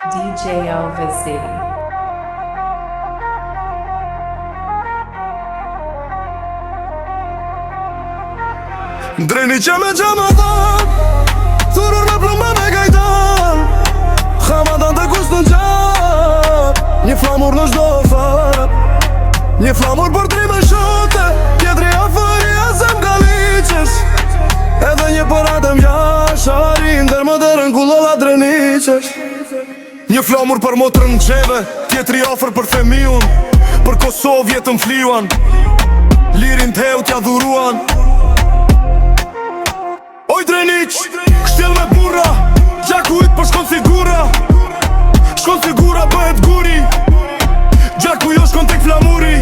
DJ Elvis. Dreni që me gjamadan, thurur me plume me gajdan, Hamadan të kusht në gjap, një flamur në shdo fat, një flamur për tri me shote, tjetri afëri asem galiqesh, edhe një për atëm jashari, ndër më dërën kullolla dreniqesh. Një flamur për motrën në qeve, tjetri afer për femiun, për Kosovë jetën fliuan, lirin të heu t'ja dhuruan. Oj dreniq, kështjel me burra, gjaku it për shkon si gura, shkon si gura bëhet guri, gjaku jo shkon tek flamuri.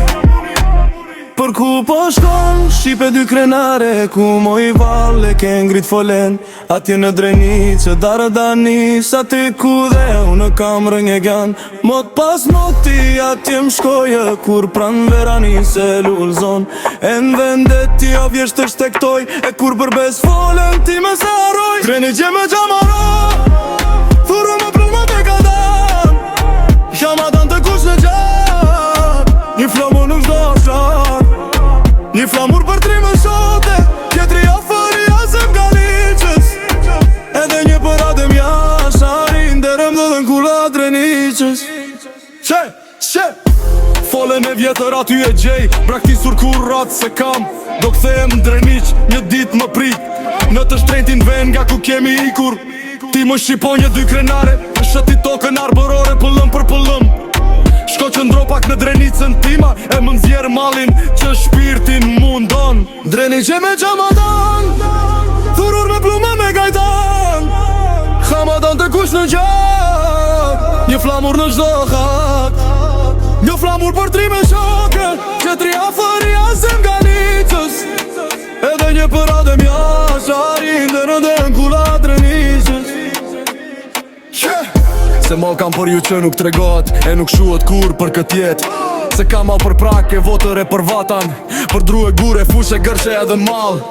Për ku po shkon, shipe dy krenare, ku moj valle ke ngrit folen, atje në Dreniq që darë dani, sa ti ku dhe unë kam rënge gjan, mot pas moti atje më shkoje, kur pran verani se lullzon, e në vendet ti avjesht të shtektoj, e kur përbes folen ti me se haroj. Dreniq që me gjamara, thuru me plume të kadan, Hamadan të kush në gjak, një flamur nuk shdo shak, një flamur për tri me shote, tjetri afëri asem galiqes, edhe një për adem jashari, nderëm dhe dhen kula dreniqes. Folen e vjetër aty e gjej, braktisur kur ratë se kam, do kthehem Dreniq, një dit më prit, në të shtrenjtin ven nga ku kemi ikur, ti më shqipon një dy krenare, shëti tokën arbërore pëllëm për pëllëm, shko që ndro pak në Drenicën tima, e më nxjerë malin që shpirtin mundon. Dreniq që me gjamadan, thurur me plume me gajdan, Hamadan të kush në gjak, një flamur në gjdo hak, një flamur për tri me shoke, qetri afëri asem galiqes, edhe një për adem jashari, ndërën dhe në kula dreniqes. Se mo kam për ju që nuk tregot, e nuk shuhet kur për kët jet, se kam al për prak e votër e për vatan, për dru e gure, fush e gërqe edhe mal,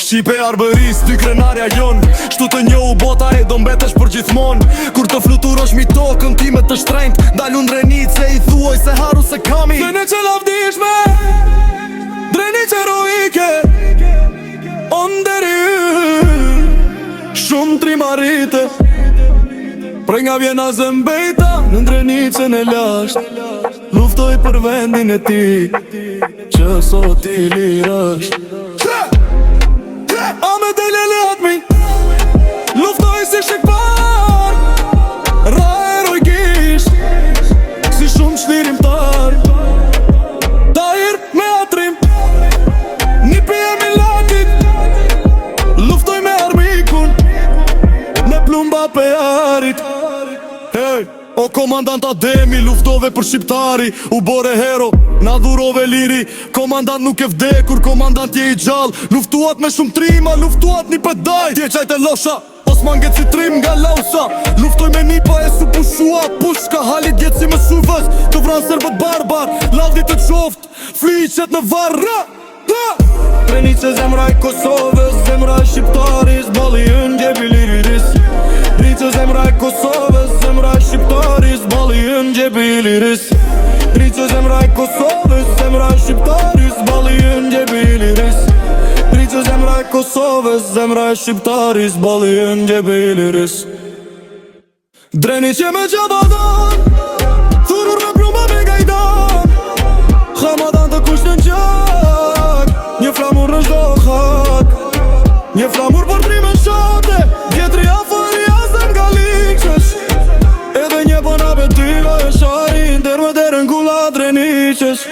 Shqipe arbëris, dy krenarja jon, shtu të njohu bota e do mbetesh për gjithmon, kur të fluturosh mi tokën time të shtrejnët, dalun Dreniq se i thuoj se haru se kami. Dreniq e lavdishme, Dreniq eroike, on deri shumë trimarite, prej nga vjena zëmbejta, në Drenicën e lasht, luftoj për vendin e ti, që sot i lirësht. A me dele letmi, luftoj si shikpar, ra erojkisht, si shumë shlirimtar, Tahir me atrim, një pije milatit, luftoj me armikun, me plumba pe arit. Hey, o komandant Ademi, luftove për shqiptari, u bore hero, na dhurove liri, komandant nuk e vdekur, komandant je i gjall, luftuat me shumë trima, luftuat një pedaj, tje qajt e losha, Osman get si trim nga lausa, luftoj me nipa e su pushua, pushka halit get si me suvës, të vran serbët barbar, lavdit të qoft, fliqet në varra. Dreniq e zemra i Kosovës, zemra i shqiptaris, bali yn gjepi liriris, Dreniq e zemra i Kosovës, zemra i shqiptaris, bali yn gjepi liris, Dreniq e zemra i Kosovës, zemra i shqiptaris, bali yn gjepi liris, Dreniq e zemra i Kosovës, zemra i shqiptaris, bali yn gjepi liris. Dreniq e me gjamadan, thurur me plume me gajdan, Hamadan të kush në gjak, një flamur në shdo hak, një flamur për tri me shote, tjetri afëri asem galiqesh, edhe një për apetyva e shari, ndër më derën kula Dreniqesh.